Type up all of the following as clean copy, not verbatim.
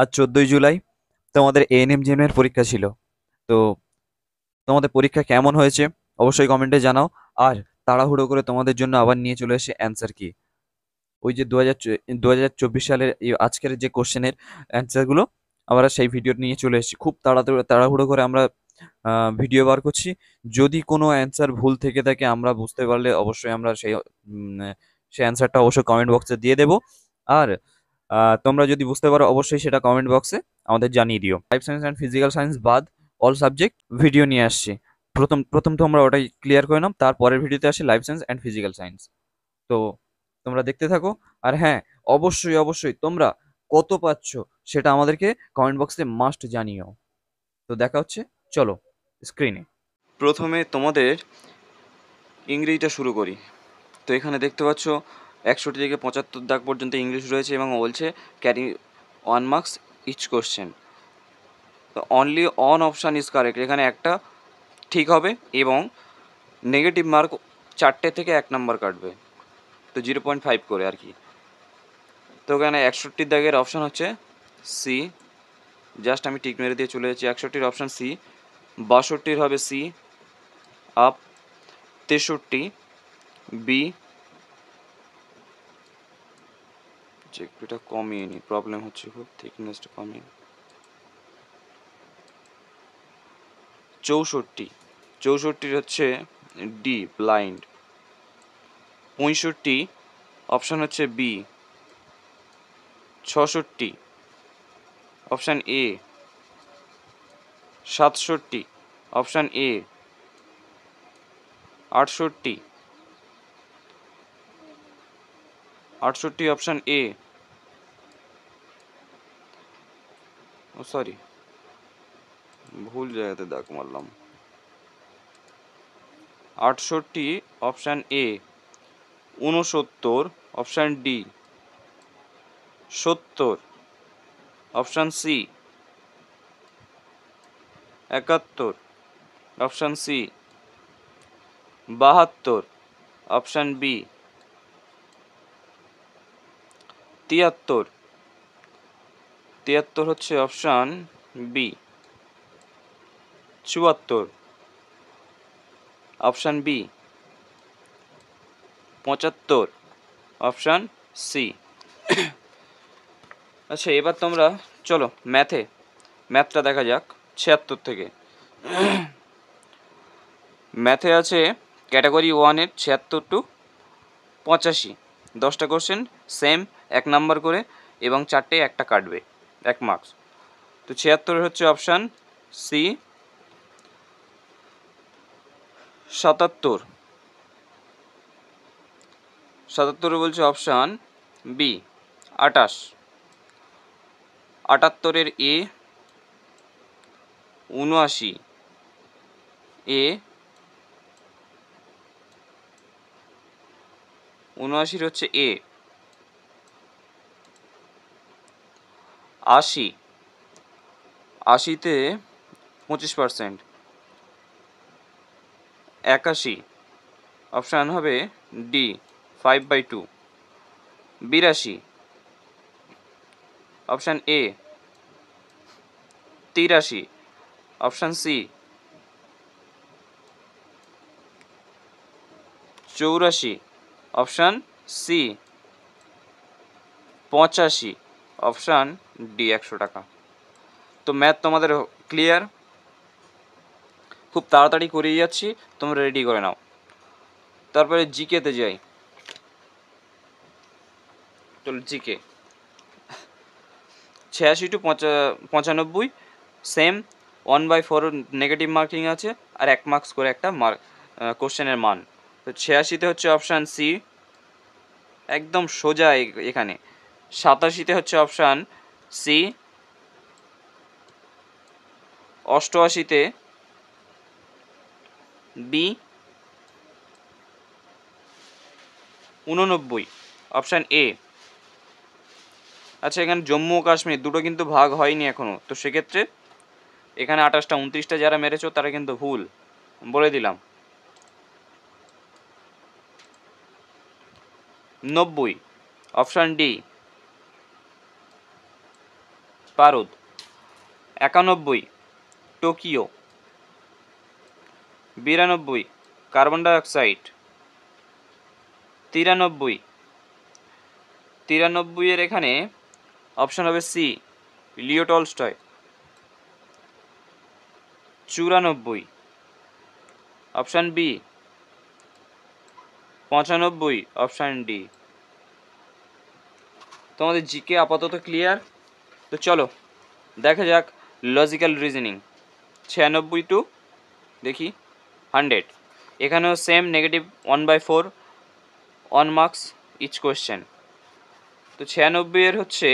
আজ 14ই জুলাই তোমাদের ANM GNM পরীক্ষা ছিল। তো তোমাদের পরীক্ষা কেমন হয়েছে অবশ্যই কমেন্টে জানাও। আর তাড়াহুড়ো করে তোমাদের জন্য আবার নিয়ে চলে এসে অ্যান্সার কি, ওই যে 2024 সালের আজকের যে কোশ্চেনের অ্যান্সারগুলো আমরা সেই ভিডিও নিয়ে চলে এসেছি। খুব তাড়াহুড়ো করে আমরা ভিডিও বার করছি। যদি কোনো অ্যান্সার ভুল থেকে থাকে আমরা বুঝতে পারলে অবশ্যই আমরা সেই অ্যান্সারটা অবশ্যই কমেন্ট বক্সে দিয়ে দেবো। আর তোমরা যদি বুঝতে পারো অবশ্যই সেটা কমেন্ট বক্সে আমাদের জানিয়ে দিও। Life science and physical science বাদ অল সাবজেক্ট ভিডিও নিয়ে আসছি। প্রথম প্রথম তো আমরা ওটাই ক্লিয়ার করে নাম, তারপরের ভিডিওতে আসি life science and physical science. তো তোমরা দেখতে থাকো। আর হ্যাঁ, অবশ্যই অবশ্যই তোমরা কত পাচ্ছ সেটা আমাদেরকে কমেন্ট বক্সে মাস্ট জানিও। তো দেখা হচ্ছে, চলো স্ক্রিনে। প্রথমে তোমাদের ইংরেজিটা শুরু করি। তো এখানে দেখতে পাচ্ছ 61 থেকে 75 দাগ পর্যন্ত ইংলিশ রয়েছে এবং বলছে ক্যারি 1 মার্কস ইচ কোশ্চেন। তো only on option is correct, এখানে একটা ঠিক হবে এবং নেগেটিভ মার্ক 4টে থেকে 1 নাম্বার কাটবে, তো 0.5 করে আর কি। তো এখানে 61 দাগের অপশান হচ্ছে সি, জাস্ট আমি টিক মেরে দিয়ে চলে যাচ্ছি। 61-র অপশান সি। 62-র হবে সি আপ। 63 বি, যে একটুটা কমিয়ে নি, প্রবলেম হচ্ছে খুব, থিকনেসটা কমিয়ে। 64 হচ্ছে ডি ব্লাইন্ড। 65 অপশান হচ্ছে B. 66 option A. 67 option A. 68 option A. ও সরি, ভুল জায়গাতে দাগ মারলাম। 68 option A. 69 option D. 70 option C. 71 option C. 72 option B. 73 হচ্ছে option B. 74 option B. 75 option C. আচ্ছা, এবার তোমরা চলো ম্যাথটা দেখা যাক। 76 থেকে ম্যাথে আছে ক্যাটাগরি 1-এর 76 টু 85, 10টা কোশ্চেন সেম 1 নাম্বার করে এবং 4টে একটা কাটবে 1 মার্কস। তো 76 হচ্ছে অপশান সি। 77 বলছে অপশান বি 28। 78-এর এ। 79 এ। 79 হচ্ছে এ। 80, 80-তে 25%। 81 অপশান হবে D 5/2। 82 option A. 83 option C. 84 option C. 85 option D. 100 টাকা। তো ম্যাথ তোমাদের ক্লিয়ার? খুব তাড়াতাড়ি করিয়ে যাচ্ছি, তোমরা রেডি করে নাও। তারপরে জিকেতে যাই। চলো GK. 86 to 95 same 1/4 negative marking আছে আর 1 মার্কস করে একটা কোশ্চেনের মান। তো 86-তে হচ্ছে অপশান সি, একদম সোজা এখানে। 87-তে হচ্ছে অপশান সি। 88-তে বি। 89 option A. আচ্ছা, এখানে জম্মু ও কাশ্মীর দুটো কিন্তু ভাগ হয়নি এখনও, তো সেক্ষেত্রে এখানে 28টা 29টা যারা মেরেছো তারা কিন্তু ভুল বলে দিলাম। 90 অপশান ডি। পারদ। 91 টোকিও। 92 carbon dioxide. 93 এর এখানে অপশন হবে C, Leo Tolstoy. 94 option B. 95 option D. তোমাদের জিকে আপাতত ক্লিয়ার। তো চলো দেখা যাক লজিক্যাল রিজনিং। 96 টু দেখি 100, এখানেও same negative 1/4 1 marks each question. তো 96 এর হচ্ছে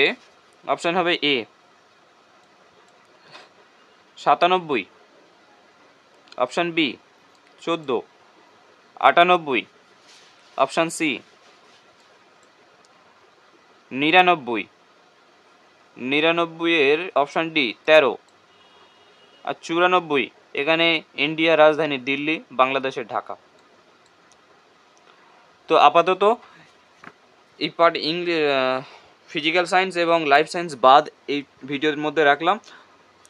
অপশান হবে A. 97 option B 14। 98 option C. 99 এর অপশান ডি 13। আর 94 এখানে ইন্ডিয়ার রাজধানী দিল্লি, বাংলাদেশের ঢাকা। তো আপাতত এই পার্ট ফিজিক্যাল সায়েন্স এবং লাইফ সায়েন্স বাদ এই ভিডিওর মধ্যে রাখলাম।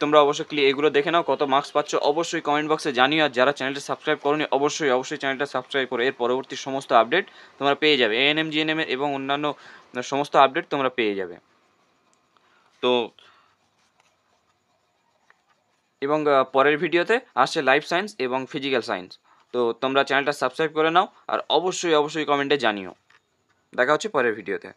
তোমরা অবশ্যই এগুলো দেখে নাও, কত মার্কস পাচ্ছ অবশ্যই কমেন্ট বক্সে জানিও। আর যারা চ্যানেলটা সাবস্ক্রাইব করোনি অবশ্যই চ্যানেলটা সাবস্ক্রাইব করো। এর পরবর্তী সমস্ত আপডেট তোমরা পেয়ে যাবে, এএনএম জিএনএম এর এবং অন্যান্য সমস্ত আপডেট তোমরা পেয়ে যাবে। তো এবং পরের ভিডিওতে আসছে লাইফ সায়েন্স এবং ফিজিক্যাল সায়েন্স। তো তোমরা চ্যানেলটা সাবস্ক্রাইব করে নাও আর অবশ্যই কমেন্টে জানিও। দেখা হচ্ছে পরের ভিডিওতে।